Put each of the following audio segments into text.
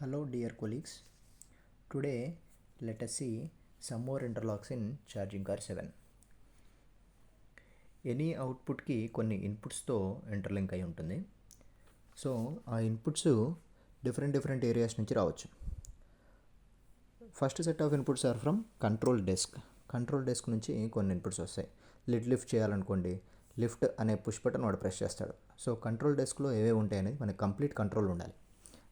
Hello dear colleagues. Today let us see some more interlocks in charging car 7. Any అవుట్పుట్కి కొన్ని ఇన్పుట్స్తో interlink అయి ఉంటుంది. So ఆ inputs different areas నుంచి రావచ్చు. First set of inputs are from control desk. Control desk నుంచి కొన్ని inputs వస్తాయి. Lift చేయాలనుకోండి, లిఫ్ట్ అనే పుష్ బటన్ వాడు ప్రెస్ చేస్తాడు. సో కంట్రోల్ డెస్క్లో ఏవేవి ఉంటాయి అనేది మనకి కంప్లీట్ కంట్రోల్ ఉండాలి,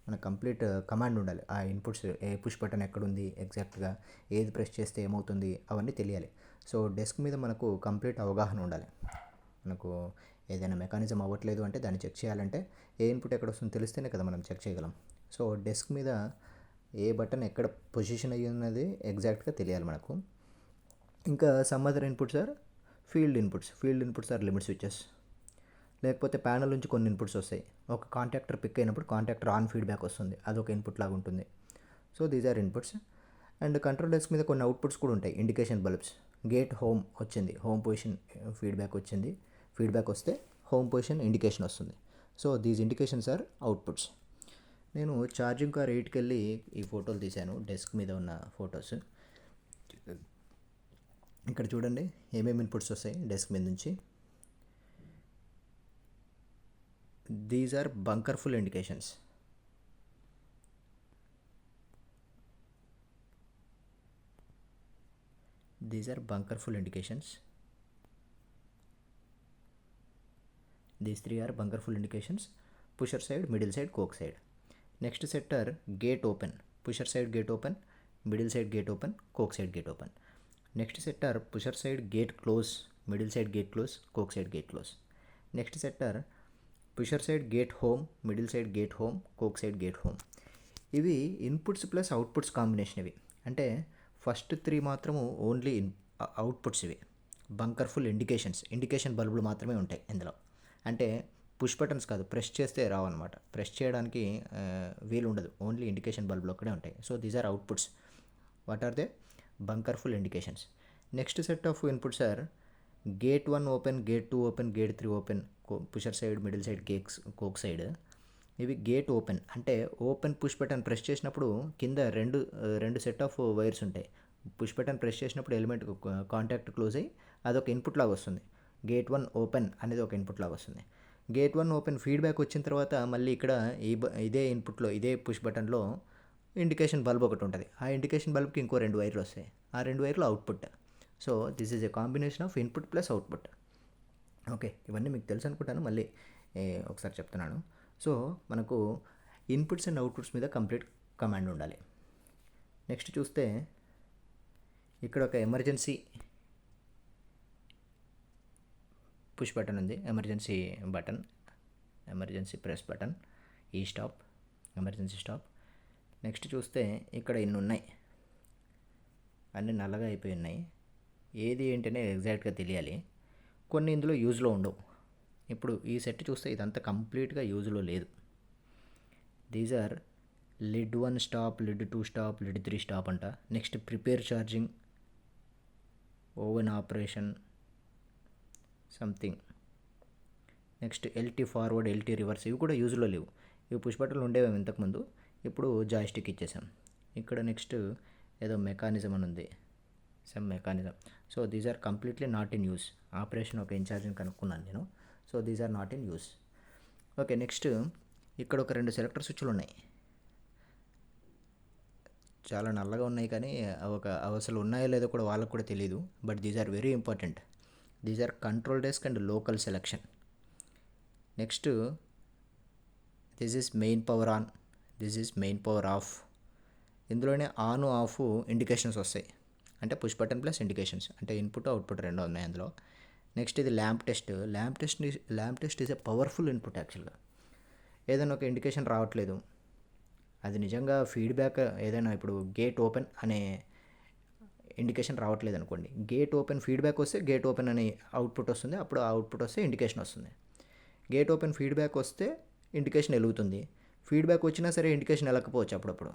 మనకు కంప్లీట్ కమాండ్ ఉండాలి. ఆ ఇన్పుట్స్ ఏ పుష్ బటన్ ఎక్కడుంది, ఎగ్జాక్ట్గా ఏది ప్రెస్ చేస్తే ఏమవుతుంది అవన్నీ తెలియాలి. సో డెస్క్ మీద మనకు కంప్లీట్ అవగాహన ఉండాలి. మనకు ఏదైనా మెకానిజం అవ్వట్లేదు అంటే దాన్ని చెక్ చేయాలంటే ఏ ఇన్పుట్ ఎక్కడ వస్తుందో తెలిస్తేనే కదా మనం చెక్ చేయగలం. సో డెస్క్ మీద ఏ బటన్ ఎక్కడ పొజిషన్ అయ్యి ఉన్నది ఎగ్జాక్ట్గా తెలియాలి మనకు. ఇంకా some other inputs or field inputs or limit switches. లేకపోతే ప్యానల్ నుంచి కొన్ని ఇన్పుట్స్ వస్తాయి. ఒక కాంటాక్టర్ పిక్ అయినప్పుడు కాంటాక్టర్ ఆన్ ఫీడ్బ్యాక్ వస్తుంది, అదొక ఇన్పుట్ లాగా ఉంటుంది. So these are inputs. And control desk మీద కొన్ని అవుట్పుట్స్ కూడా ఉంటాయి. ఇండికేషన్ బల్బ్స్, గేట్ హోమ్ వచ్చింది, హోమ్ పొజిషన్ ఫీడ్బ్యాక్ వచ్చింది, ఫీడ్బ్యాక్ వస్తే హోమ్ పొజిషన్ ఇండికేషన్ వస్తుంది. So these indications are outputs. నేను ఛార్జింగ్ కార్ 8కి వెళ్ళి ఈ ఫోటోలు తీశాను, డెస్క్ మీద ఉన్న ఫొటోస్. ఇక్కడ చూడండి ఏమేమి ఇన్పుట్స్ వస్తాయి డెస్క్ మీద నుంచి. These are bunkerful indications. These three are bunkerful indications. Pusher side, middle side, coke side. Next set are gate open. Pusher side gate open, middle side gate open, coke side gate open. Next set are pusher side gate close, middle side gate close, coke side gate close. Next set are pusher side gate home, middle side gate home, coke side gate home. ఇవి inputs plus outputs combination. ఇవి అంటే first 3 మాత్రము only outputs. ఇవి బంకర్ఫుల్ indication బల్బులు మాత్రమే ఉంటాయి ఇందులో. అంటే పుష్ బటన్స్ కాదు, ప్రెస్ చేస్తే రావన్నమాట. ప్రెస్ చేయడానికి వీలు ఉండదు, ఓన్లీ ఇండికేషన్ బల్బులు ఒక్కడే ఉంటాయి. So these are outputs. What are they? Bunker full indications. Next set of inputs are gate 1 open, gate 2 open, gate 3 open, pusher side, middle side, coke side. ఇవి gate open అంటే open push button press చేసినప్పుడు కింద రెండు set of wires ఉంటాయి. Push button press చేసినప్పుడు element contact close అయ్యి అదొక input లాగా వస్తుంది. గేట్ 1 ఓపెన్ అనేది ఒక ఇన్పుట్ లాగా వస్తుంది. గేట్ 1 ఓపెన్ ఫీడ్బ్యాక్ వచ్చిన తర్వాత మళ్ళీ ఇక్కడ ఇదే ఇన్పుట్లో, ఇదే పుష్ బటన్లో ఇండికేషన్ బల్బ్ ఒకటి ఉంటుంది. ఆ ఇండికేషన్ బల్బ్కి ఇంకో 2 వైర్లు వస్తాయి. ఆ 2 వైర్లు output. So this is a combination of input plus output. Okay, ఇవన్నీ మీకు తెలుసు అనుకుంటాను, మళ్ళీ ఒకసారి చెప్తున్నాను. సో మనకు ఇన్పుట్స్ అండ్ అవుట్పుట్స్ మీద కంప్లీట్ కమాండ్ ఉండాలి. నెక్స్ట్ చూస్తే ఇక్కడ ఒక ఎమర్జెన్సీ పుష్ బటన్ ఉంది, ఎమర్జెన్సీ ప్రెస్ బటన్, ఈ స్టాప్, ఎమర్జెన్సీ స్టాప్. నెక్స్ట్ చూస్తే ఇక్కడ ఇన్ని ఉన్నాయి, అన్నీ నల్లగా అయిపోయి ఉన్నాయి. ఏది ఏంటనే ఎగ్జాక్ట్గా తెలియాలి. కొన్ని ఇందులో యూజ్లో ఉండవు. ఇప్పుడు ఈ సెట్ చూస్తే ఇదంతా కంప్లీట్గా యూజ్లో లేదు. These are lid 1 stop, lid 2 stop, lid 3 stop అంట. Next prepare charging, oven operation something. Next LT forward, LT reverse. ఇవి కూడా యూజ్లో లేవు. ఇవి పుష్ బటన్లు ఉండేవి ఇంతకుముందు, ఇప్పుడు జాయ్స్టిక్ ఇచ్చేసాం. ఇక్కడ నెక్స్ట్ ఏదో మెకానిజం అని ఉంది, some mechanism. So these are completely not in use. Operation ఒక ఇన్ఛార్జ్ని కనుక్కున్నాను నేను. So these are not in use. Okay, next ఇక్కడ ఒక 2 సెలెక్టర్ స్విచ్లు ఉన్నాయి. చాలా నల్లగా ఉన్నాయి, కానీ అవి అసలు ఉన్నాయో లేదో కూడా వాళ్ళకు కూడా తెలియదు. But these are very important. These are control desk and local selection. Next this is main power on, this is main power off. ఇందులోనే ఆన్ ఆఫ్ ఇండికేషన్స్ వస్తాయి. అంటే పుష్ బటన్ ప్లస్ ఇండికేషన్స్, అంటే ఇన్పుట్ అవుట్పుట్ రెండు ఉన్నాయి అందులో. Next ఇది lamp test is a powerful input. యాక్చువల్గా ఏదైనా ఒక ఇండికేషన్ రావట్లేదు, అది నిజంగా ఫీడ్బ్యాక్ ఏదైనా, ఇప్పుడు గేట్ ఓపెన్ అనే ఇండికేషన్ రావట్లేదు అనుకోండి, గేట్ ఓపెన్ ఫీడ్బ్యాక్ వస్తే గేట్ ఓపెన్ అనే అవుట్పుట్ వస్తుంది. అప్పుడు ఆ అవుట్పుట్ వస్తే ఇండికేషన్ వస్తుంది. గేట్ ఓపెన్ ఫీడ్బ్యాక్ వస్తే ఇండికేషన్ వెలుగుతుంది. ఫీడ్బ్యాక్ వచ్చినా సరే ఇండికేషన్ వెళ్ళకపోవచ్చు అప్పుడప్పుడు.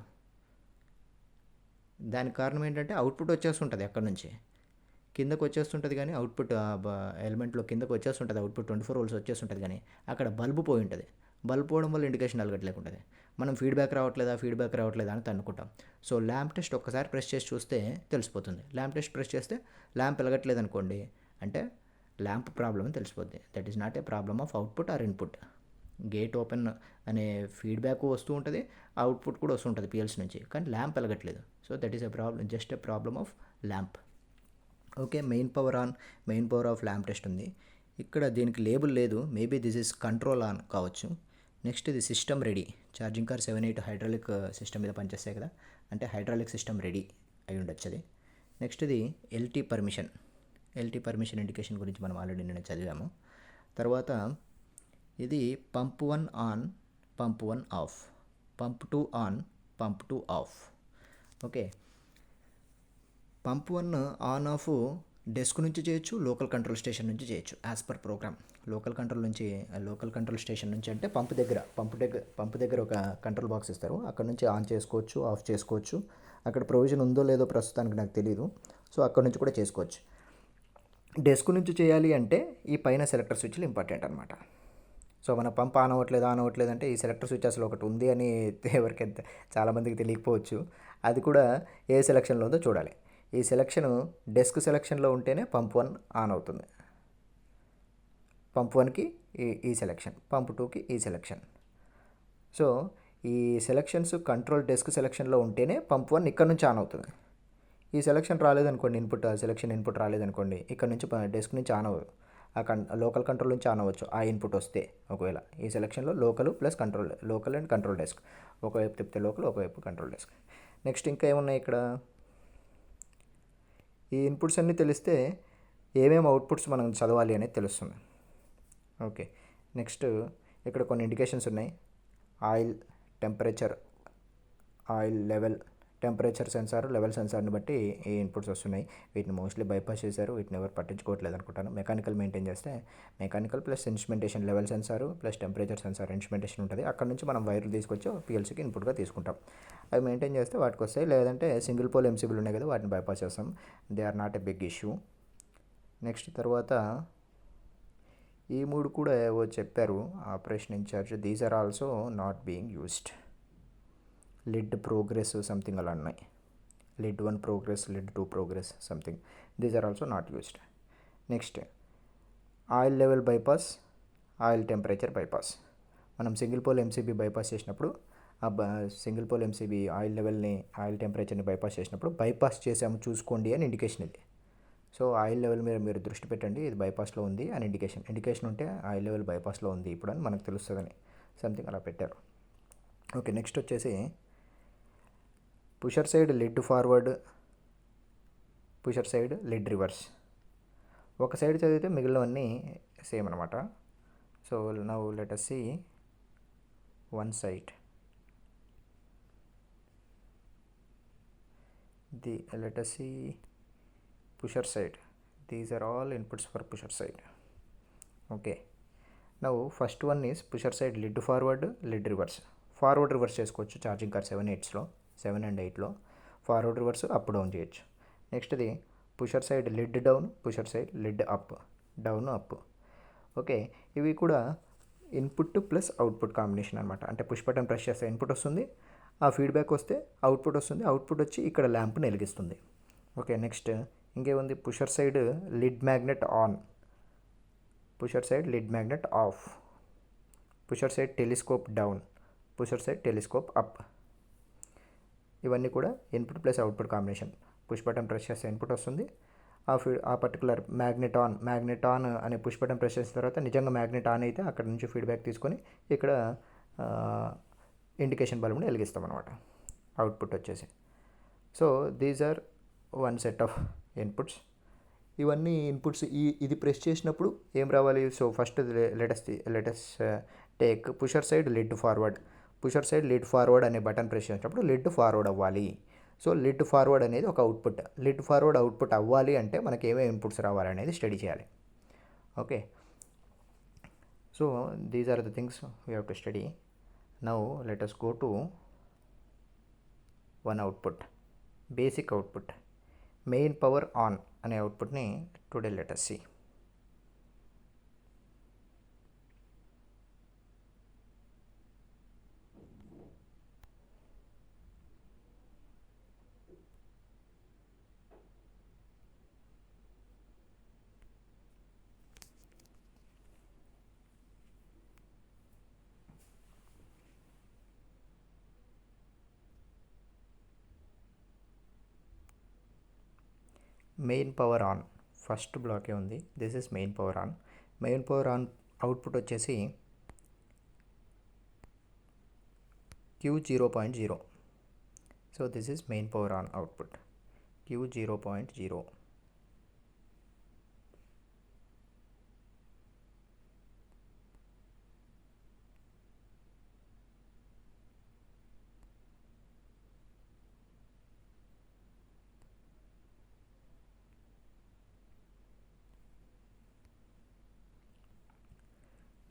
దానికి కారణం ఏంటంటే అవుట్పుట్ వచ్చేస్తుంటుంది, అక్కడ నుంచి కిందకు వచ్చేస్తుంటుంది, కానీ అవుట్పుట్ ఎలిమెంట్లో కిందకు వచ్చేస్తుంటుంది, అవుట్పుట్ 24 volts వచ్చేస్తుంటుంది, కానీ అక్కడ బల్బు పోయి ఉంటుంది. బల్బు పోవడం వల్ల ఇండికేషన్ వెలగట్లేకుంటుంది. మనం ఫీడ్బ్యాక్ రావట్లేదా అని అనుకుంటాం. సో ల్యాంప్ టెస్ట్ ఒక్కసారి ప్రెస్ చేసి చూస్తే తెలిసిపోతుంది. ల్యాంప్ టెస్ట్ ప్రెస్ చేస్తే ల్యాంప్ వెలగట్లేదు అనుకోండి, అంటే ల్యాంప్ ప్రాబ్లమ్ అని తెలిసిపోద్ది. That is not a problem of output or input. Gate open అనే ఫీడ్బ్యాక్ వస్తూ ఉంటుంది, అవుట్పుట్ కూడా వస్తూ ఉంటుంది పిఎల్సి నుంచి, కానీ ల్యాంప్ వెలగట్లేదు. So that is a problem, just a problem of lamp. Okay, main power off lamp test ఉంది. ఇక్కడ దీనికి లేబుల్ లేదు, maybe this is control on కావచ్చు. నెక్స్ట్ ఇది system ready. Charging car 7-8 hydraulic system మీద పనిచేస్తాయి కదా, అంటే హైడ్రాలిక్ సిస్టమ్ రెడీ అయి ఉండొచ్చు అది. నెక్స్ట్ ఇది ఎల్టీ పర్మిషన్ ఇండికేషన్ గురించి మనం ఆల్రెడీ నేను చదివాము. తర్వాత ఇది pump 1 on, pump 1 off, pump 2 on, pump 2 off. Okay, pump 1 on off desk నుంచి చేయొచ్చు, లోకల్ కంట్రోల్ స్టేషన్ నుంచి చేయొచ్చు as per program. Local control station నుంచి అంటే పంప్ దగ్గర ఒక కంట్రోల్ బాక్స్ ఇస్తారు, అక్కడ నుంచి ఆన్ చేసుకోవచ్చు, ఆఫ్ చేసుకోవచ్చు. అక్కడ ప్రొవిజన్ ఉందో లేదో ప్రస్తుతానికి నాకు తెలియదు, సో అక్కడ నుంచి కూడా చేసుకోవచ్చు. డెస్క్ నుంచి చేయాలి అంటే ఈ పైన సెలెక్టర్ స్విచ్లు ఇంపార్టెంట్ అనమాట. సో మన పంప్ ఆన్ అవ్వట్లేదు అంటే ఈ సెలెక్టర్ స్విచ్ అసలు ఒకటి ఉంది అని ఎవరికైతే చాలామందికి తెలియకపోవచ్చు. అది కూడా ఏ సెలక్షన్లో ఉందో చూడాలి. ఈ సెలక్షను డెస్క్ సెలక్షన్లో ఉంటేనే పంప్ 1 ఆన్ అవుతుంది. పంప్ 1కి ఈ సెలక్షన్, పంప్ 2కి ఈ సెలక్షన్. సో ఈ సెలక్షన్స్ కంట్రోల్ డెస్క్ సెలక్షన్లో ఉంటేనే పంప్ 1 ఇక్కడ నుంచి ఆన్ అవుతుంది. ఈ సెలక్షన్ రాలేదనుకోండి, సెలక్షన్ ఇన్పుట్ రాలేదనుకోండి, ఇక్కడ నుంచి డెస్క్ నుంచి ఆన్ అవ్వదు, లోకల్ కంట్రోల్ నుంచి ఆన్ అవ్వచ్చు ఆ ఇన్పుట్ వస్తే. ఒకవేళ ఈ సెలక్షన్లో local plus control, local and control desk, ఒకవైపు తిప్పితే లోకల్, ఒకవైపు కంట్రోల్ డెస్క్. నెక్స్ట్ ఇంకా ఏమున్నాయి ఇక్కడ, ఈ ఇన్పుట్స్ అన్నీ తెలిస్తే ఏమేమి అవుట్పుట్స్ మనం చదవాలి అనేది తెలుస్తుంది. ఓకే, నెక్స్ట్ ఇక్కడ కొన్ని ఇండికేషన్స్ ఉన్నాయి. Oil temperature, oil level, temperature sensor, level సెన్సార్ని బట్టి ఈ ఇన్పుట్స్ వస్తున్నాయి. వీటిని మోస్ట్లీ బైపాస్ చేశారు, వీటిని ఎవరు పట్టించుకోవట్లేదు అనుకుంటాను. మెకానికల్ మెయింటైన్ చేస్తే mechanical plus instrumentation, level sensor plus temperature sensor instrumentation ఉంటుంది. అక్కడ నుంచి మనం వైర్లు తీసుకొచ్చి పిఎల్సీకి ఇన్పుట్గా తీసుకుంటాం. అవి మెయింటైన్ చేస్తే వాటికి వస్తాయి. లేదంటే సింగిల్ పోల్ ఎంసీబీలు ఉన్నాయి కదా, వాటిని బైపాస్ చేస్తాం. They are not a big issue. Next తర్వాత ఈ 3 కూడా ఏవో చెప్పారు operation incharge. These are also not being used. Lid progress something అలా ఉన్నాయి. Lid 1 progress, lid 2 progress something. These are also not used. Next oil level bypass, oil temperature bypass. మనం single pole MCB bypass చేసినప్పుడు single pole MCB oil లెవెల్ని, oil టెంపరేచర్ని bypass చేసినప్పుడు bypass చేసాము చూసుకోండి అని ఇండికేషన్ ఇది. సో ఆయిల్ లెవెల్ మీద మీరు దృష్టి పెట్టండి, ఇది బైపాస్లో ఉంది అని ఇండికేషన్ ఉంటే ఆయిల్ లెవెల్ బైపాస్లో ఉంది ఇప్పుడు అని మనకు తెలుస్తుందని సంథింగ్ అలా పెట్టారు. ఓకే, నెక్స్ట్ వచ్చేసి pusher side lid forward, pusher side lid reverse. ఒక సైడ్ చదివితే మిగిలినవన్నీ సేమ్ అనమాట. So now let us see one side. Let us see pusher side. These are all inputs for pusher side. Okay, now first one is pusher side lid forward, lid reverse. Forward reverse చేసుకోవచ్చు charging car 7 and 8లో forward reverse up down చేయొచ్చు. నెక్స్ట్ది pusher side lid down, pusher side lid up, down up. Okay, ఇవి కూడా input plus output combination అనమాట. అంటే push button press చేస్తే input వస్తుంది, ఆ ఫీడ్బ్యాక్ వస్తే అవుట్పుట్ వస్తుంది, అవుట్పుట్ వచ్చి ఇక్కడ ల్యాంప్ని వెలిగిస్తుంది. ఓకే, నెక్స్ట్ ఇంకేముంది, pusher side lid magnet on, pusher side lid magnet off, pusher side telescope down, pusher side telescope up. ఇవన్నీ కూడా input plus output combination. Push button press చేస్తే ఇన్పుట్ వస్తుంది, ఆ పర్టికులర్ మ్యాగ్నెట్ ఆన్ అనే push button press చేసిన తర్వాత నిజంగా magnet on అయితే అక్కడ నుంచి ఫీడ్బ్యాక్ తీసుకొని ఇక్కడ ఇండికేషన్ బల్బ్ని వెలిగిస్తాం అనమాట, అవుట్పుట్ వచ్చేసి. So these are one set of inputs. ఇవన్నీ ఇన్పుట్స్ ఇది ప్రెస్ చేసినప్పుడు ఏం రావాలి. So first let's take pusher side lid forward. Pusher side lid forward అనే బటన్ ప్రెస్ చేసినప్పుడు లిడ్ ఫార్వర్డ్ అవ్వాలి. సో లిడ్ ఫార్వర్డ్ అనేది ఒక అవుట్పుట్. లిడ్ ఫార్వర్డ్ అవుట్పుట్ అవ్వాలి అంటే మనకి ఏమేమి ఇన్పుట్స్ రావాలనేది స్టడీ చేయాలి. Okay, so these are the things we have to study. Now let us go to one output, basic output. Main power on అనే అవుట్పుట్ని today let us see. Main power on first బ్లాకే ఉంది. This is main power on. Main power on output వచ్చేసి Q0.0. So this is main power on output Q0.0.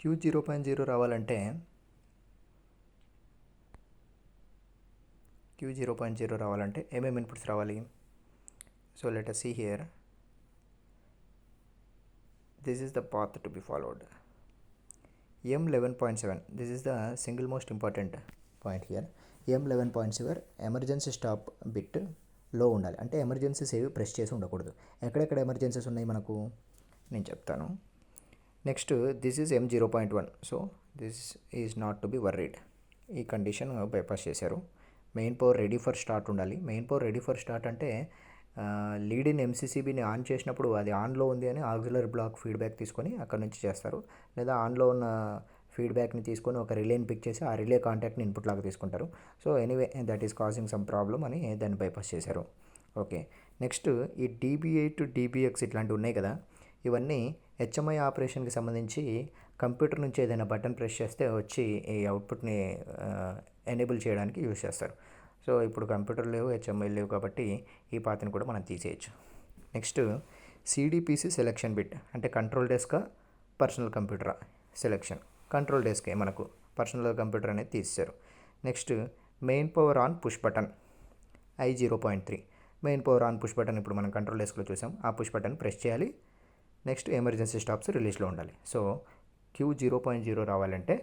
Q0.0 రావాలంటే ఏమేమి inputs రావాలి? So let us see here. This is the path to be followed. M11.7, this is the single most important point here. M11.7 emergency stop bit లో ఉండాలి, అంటే emergency save press చేసి ఉండకూడదు. ఎక్కడెక్కడ emergencies ఉన్నాయి మనకు నేను చెప్తాను. Next this is M0.1. So this is not to be worried. ఈ కండిషన్ బైపాస్ చేశారు. Main power ready for start ఉండాలి. Main power ready for start అంటే లీడ్ ఇన్ ఎంసీసీబీని ఆన్ చేసినప్పుడు అది ఆన్లో ఉంది అని ఆక్సిలరీ బ్లాక్ ఫీడ్బ్యాక్ తీసుకొని అక్కడ నుంచి చేస్తారు, లేదా ఆన్లో ఉన్న ఫీడ్బ్యాక్ని తీసుకొని ఒక రిలేని పిక్ చేసి ఆ రిలే కాంటాక్ట్ని ఇన్పుట్ లాగా తీసుకుంటారు. So anyway that is causing some problem అని దాన్ని బైపాస్ చేశారు. ఓకే, నెక్స్ట్ ఈ DB8 టు DBX ఇట్లాంటివి ఉన్నాయి కదా, ఇవన్నీ HMI ఆపరేషన్కి సంబంధించి కంప్యూటర్ నుంచి ఏదైనా బటన్ ప్రెస్ చేస్తే వచ్చి ఈ అవుట్పుట్ని ఎనేబుల్ చేయడానికి యూజ్ చేస్తారు. సో ఇప్పుడు కంప్యూటర్ లేవు, HMI లేవు, కాబట్టి ఈ పాత్రను కూడా మనం తీసేయచ్చు. నెక్స్ట్ CDPC సెలెక్షన్ బిట్, అంటే కంట్రోల్ డెస్కా పర్సనల్ కంప్యూటరా సెలెక్షన్. కంట్రోల్ డెస్కే మనకు, పర్సనల్ కంప్యూటర్ అనేది తీసేశారు. Next main power on push button I0.3. Main power on push button ఇప్పుడు మనం కంట్రోల్ డెస్క్లో చూసాం. ఆ పుష్ బటన్ ప్రెస్ చేయాలి. నెక్స్ట్ ఎమర్జెన్సీ స్టాప్స్ రిలీజ్లో ఉండాలి. సో Q0.0 రావాలంటే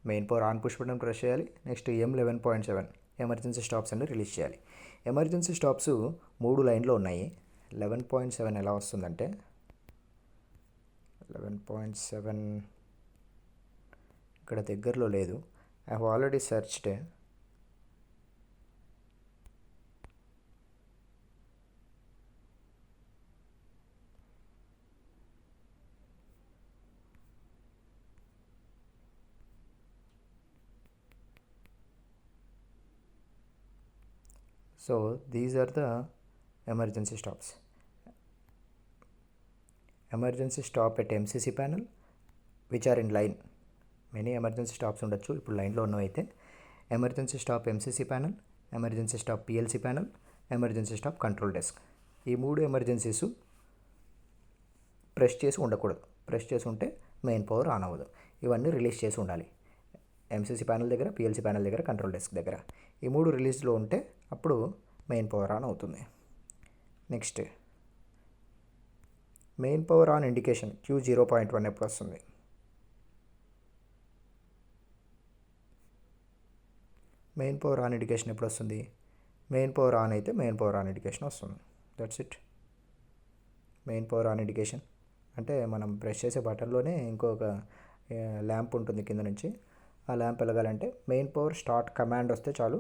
main power on push button press చేయాలి. నెక్స్ట్ M11.7 ఎమర్జెన్సీ స్టాప్స్ అన్ని release చేయాలి. ఎమర్జెన్సీ స్టాప్స్ 3 లైన్లో ఉన్నాయి. 11.7 ఎలా వస్తుందంటే 11.7 ఇక్కడ దగ్గరలో లేదు. I have already searched. So these are the emergency stops. Emergency stop at MCC panel which are in line. Many emergency stops ఉండొచ్చు, ఇప్పుడు లైన్లో ఉన్నవైతే emergency stop MCC panel, emergency stop PLC panel, emergency stop control desk. ఈ 3 emergencies press చేసి ఉండకూడదు. Press చేసి ఉంటే main power on అవ్వదు. ఇవన్నీ రిలీజ్ చేసి ఉండాలి. MCC ప్యానల్ దగ్గర, PLC ప్యానల్ దగ్గర, కంట్రోల్ డెస్క్ దగ్గర ఈ 3 రిలీజ్లో ఉంటే అప్పుడు మెయిన్ పవర్ ఆన్ అవుతుంది. Next main power on indication Q0.1 ఎప్పుడు వస్తుంది? మెయిన్ పవర్ ఆన్ ఇండికేషన్ ఎప్పుడు వస్తుంది? మెయిన్ పవర్ ఆన్ అయితే మెయిన్ పవర్ ఆన్ ఇండికేషన్ వస్తుంది. That's it. Main power on indication అంటే మనం ప్రెస్ చేసే బటన్లోనే ఇంకొక ల్యాంప్ ఉంటుంది కింద నుంచి. ఆ ల్యాంప్ వెలగాలంటే మెయిన్ పవర్ స్టార్ట్ కమాండ్ వస్తే చాలు,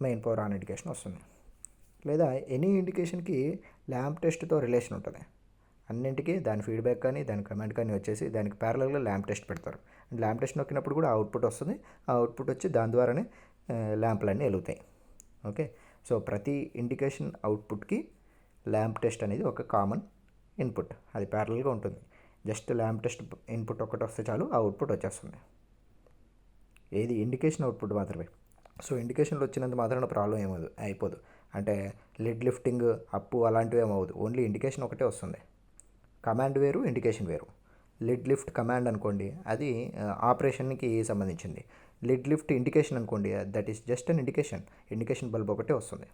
మెయిన్ పవర్ ఆన్ ఇండికేషన్ వస్తుంది. లేదా ఎనీ ఇండికేషన్కి ల్యాంప్ టెస్ట్తో రిలేషన్ ఉంటుంది. అన్నింటికి దాని ఫీడ్బ్యాక్ కానీ దాని కమాండ్ కానీ వచ్చేసి దానికి ప్యారలల్గా ల్యాంప్ టెస్ట్ పెడతారు. ల్యాంప్ టెస్ట్ నొక్కినప్పుడు కూడా అవుట్పుట్ వస్తుంది. ఆ అవుట్పుట్ వచ్చి దాని ద్వారానే ల్యాంపులన్నీ వెలుగుతాయి. ఓకే, సో ప్రతి ఇండికేషన్ అవుట్పుట్కి ల్యాంప్ టెస్ట్ అనేది ఒక కామన్ ఇన్పుట్, అది ప్యారలల్గా ఉంటుంది. జస్ట్ ల్యాంప్ టెస్ట్ ఇన్పుట్ ఒకటి వస్తే చాలు, ఆ అవుట్పుట్ వచ్చేస్తుంది. ఏది ఇండికేషన్ అవుట్పుట్ మాత్రమే. సో ఇండికేషన్లో వచ్చినంత మాత్రాన ప్రాబ్లం ఏమవుదు అయిపోదు, అంటే లిడ్ లిఫ్టింగ్ అప్పు అలాంటివి ఏమవుదు. ఓన్లీ ఇండికేషన్ ఒకటే వస్తుంది. కమాండ్ వేరు, ఇండికేషన్ వేరు. లిడ్ లిఫ్ట్ కమాండ్ అనుకోండి, అది ఆపరేషన్కి సంబంధించింది. లిడ్ లిఫ్ట్ ఇండికేషన్ అనుకోండి, that is just an indication bulb ఒకటే వస్తుంది.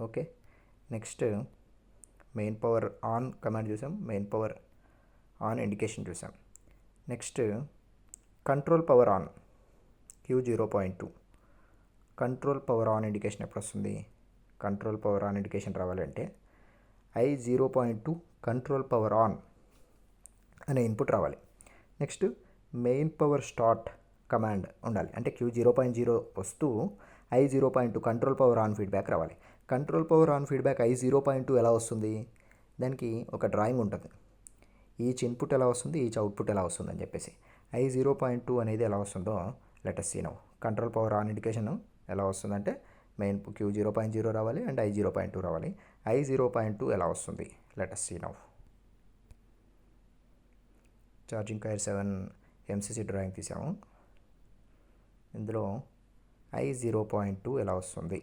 Okay, next main power on command చూసాం, మెయిన్ పవర్ ఆన్ ఇండికేషన్ చూసాం. Next control power on Q0.2. Control power on indication ఎప్పుడు వస్తుంది? కంట్రోల్ పవర్ ఆన్ ఇండికేషన్ రావాలంటే I0.2 control power on అనే input రావాలి. Next main power start command ఉండాలి, అంటే Q0.0 వస్తూ I0.2 control power on feedback రావాలి. Control power on feedback I0.2 ఎలా వస్తుంది? దానికి ఒక డ్రాయింగ్ ఉంటుంది. ఈచ్ ఇన్పుట్ ఎలా వస్తుంది, ఈచ్ అవుట్పుట్ ఎలా వస్తుంది అని చెప్పేసి. I0.2 అనేది ఎలా వస్తుందో let us see now. Control power on indication ఎలా వస్తుందంటే మెయిన్ Q0.0 రావాలి అండ్ I0.2 రావాలి. I0.2 ఎలా వస్తుంది let us see now. Charging wire 7 MCC drawing తీసాము. ఇందులో I0.2 ఎలా వస్తుంది?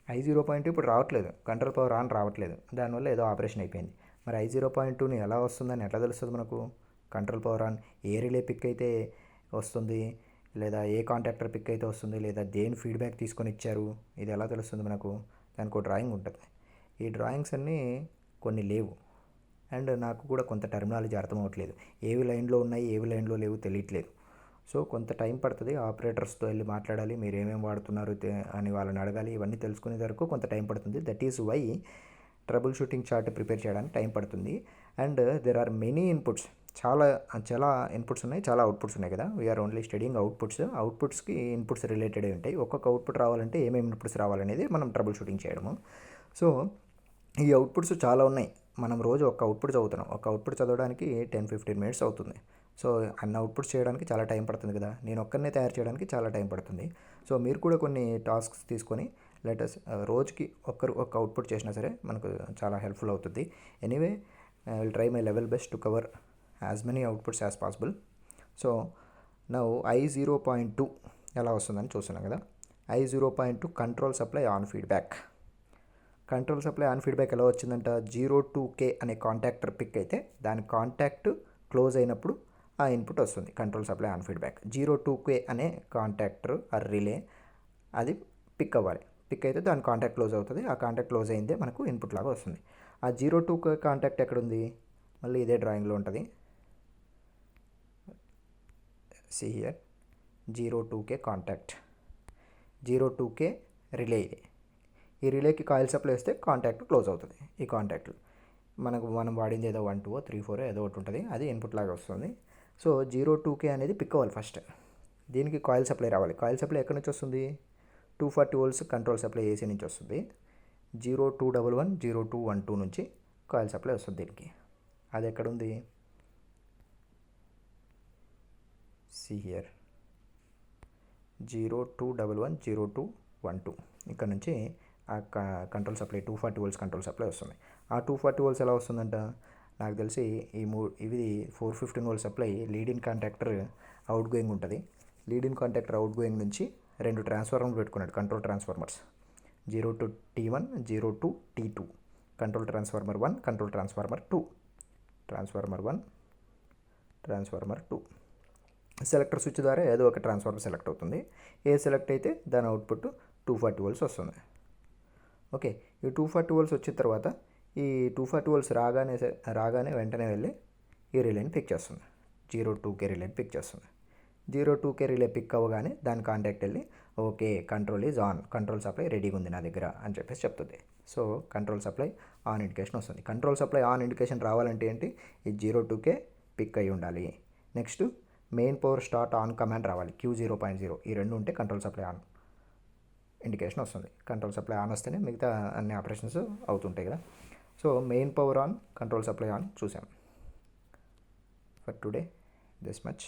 I0.2 ఇప్పుడు రావట్లేదు, కంట్రోల్ పవర్ ఆన్ రావట్లేదు, దానివల్ల ఏదో ఆపరేషన్ అయిపోయింది. మరి I0.2ని ఎలా వస్తుందని ఎట్లా తెలుస్తుంది మనకు? కంట్రోల్ పవర్ ఆన్ ఏ రిలే పిక్ అయితే వస్తుంది, లేదా ఏ కాంటాక్టర్ పిక్ అయితే వస్తుంది, లేదా దేని ఫీడ్బ్యాక్ తీసుకొని ఇచ్చారు, ఇది ఎలా తెలుస్తుంది మనకు? దానికి ఒక డ్రాయింగ్ ఉంటుంది. ఈ డ్రాయింగ్స్ అన్నీ కొన్ని లేవు అండ్ నాకు కూడా కొంత టర్మినాలజీ అర్థం అవ్వట్లేదు. ఏవి లైన్లో ఉన్నాయి, ఏవి లైన్లో లేవు తెలియట్లేదు. సో కొంత టైం పడుతుంది. ఆపరేటర్స్తో వెళ్ళి మాట్లాడాలి, మీరు ఏమేమి వాడుతున్నారు అని వాళ్ళని అడగాలి. ఇవన్నీ తెలుసుకునే వరకు కొంత టైం పడుతుంది. That is why troubleshooting chart prepare చేయడానికి టైం పడుతుంది. And there are many inputs, చాలా చాలా ఇన్పుట్స్ ఉన్నాయి, చాలా అవుట్పుట్స్ ఉన్నాయి కదా. వీఆర్ ఓన్లీ స్టడీయింగ్ అవుట్పుట్స్కి ఇన్పుట్స్ రిలేటెడ్ ఉంటాయి. ఒక్కొక్క అవుట్పుట్ రావాలంటే ఏమేమి ఇన్పుట్స్ రావాలనేది మనం ట్రబుల్ షూటింగ్ చేయడము. సో ఈ అవుట్పుట్స్ చాలా ఉన్నాయి. మనం రోజు ఒక అవుట్పుట్ చదువుతున్నాం. ఒక అవుట్పుట్ చదవడానికి 10-15 మినిట్స్ అవుతుంది. సో అన్ని అవుట్పుట్స్ చేయడానికి చాలా టైం పడుతుంది కదా. నేను ఒక్కనే తయారు చేయడానికి చాలా టైం పడుతుంది. సో మీరు కూడా కొన్ని టాస్క్స్ తీసుకొని లెటస్ రోజుకి ఒక అవుట్పుట్ చేసినా సరే మనకు చాలా హెల్ప్ఫుల్ అవుతుంది. Anyway I will try my level best to cover as many outputs as possible. So now I0.2 ఎలా వస్తుందని చూస్తున్నాం కదా. I0.2 control supply on feedback. Control supply on feedback ఎలా వచ్చిందంట? 02K అనే కాంటాక్టర్ పిక్ అయితే దాని కాంటాక్ట్ క్లోజ్ అయినప్పుడు ఆ ఇన్పుట్ వస్తుంది. Control supply on feedback 02K అనే కాంటాక్టర్ ఆ రిలే అది పిక్ అవ్వాలి. పిక్ అయితే దాని కాంటాక్ట్ క్లోజ్ అవుతుంది. ఆ కాంటాక్ట్ క్లోజ్ అయిందే మనకు ఇన్పుట్ లాగా వస్తుంది. ఆ 02K కాంటాక్ట్ ఎక్కడుంది? మళ్ళీ ఇదే డ్రాయింగ్లో ఉంటుంది. see here 02K contact, 02K relay. ఇది ఈ రిలేకి కాయిల్ సప్లై వస్తే కాంటాక్ట్ క్లోజ్ అవుతుంది. ఈ కాంటాక్ట్లు మనం వాడింది ఏదో 1, 2, 3, 4 ఏదో ఒకటి ఉంటుంది, అది ఇన్పుట్ లాగా వస్తుంది. సో 02K అనేది పిక్ అవ్వాలి ఫస్ట్. దీనికి కాయిల్ సప్లై రావాలి. కాయిల్ సప్లై ఎక్కడి నుంచి వస్తుంది? 240 volts కంట్రోల్ సప్లై ఏసీ నుంచి వస్తుంది. 0211 0212 నుంచి కాయిల్ సప్లై వస్తుంది దీనికి. అది ఎక్కడుంది? see here 0211 0212 ఇక్కడ నుంచి ఆ control supply 240 volts control supply వస్తుంది. ఆ 240 volts ఎలా వస్తుందంట? నాకు తెలిసి ఇది 415 volts supply lead in contactor outgoing ఉంటుంది. Lead in contactor outgoing నుంచి 2 ట్రాన్స్ఫార్మర్లు పెట్టుకున్నాడు, control transformers 02T1 02T2. Control transformer 1, control transformer 2, transformer 1, transformer 2. Selector switch ద్వారా ఏదో ఒక ట్రాన్స్ఫార్మర్ సెలెక్ట్ అవుతుంది. ఏ సెలెక్ట్ అయితే దాని అవుట్పుట్ 240 volts వస్తుంది. ఓకే, ఈ 240 volts వచ్చిన తర్వాత ఈ 240 volts రాగానే వెంటనే వెళ్ళి ఈ రిలేని పిక్ చేస్తుంది. 02K రిలేని పిక్ చేస్తుంది. 02K రిలే పిక్ అవ్వగానే దాని కాంటాక్ట్ వెళ్ళి okay control is on, control supply రెడీగా ఉంది నా దగ్గర అని చెప్పేసి చెప్తుంది. So control supply on indication వస్తుంది. కంట్రోల్ సప్లై ఆన్ ఇండికేషన్ రావాలంటే ఏంటి? ఈ 02K పిక్ అయి ఉండాలి. Next main power start on command రావాలి, Q0.0. ఈ రెండు ఉంటే కంట్రోల్ సప్లై ఆన్ ఇండికేషన్ వస్తుంది. కంట్రోల్ సప్లై ఆన్ వస్తేనే మిగతా అన్ని ఆపరేషన్స్ అవుతుంటాయి కదా. So main power on, control supply on చూసాం. For today this much.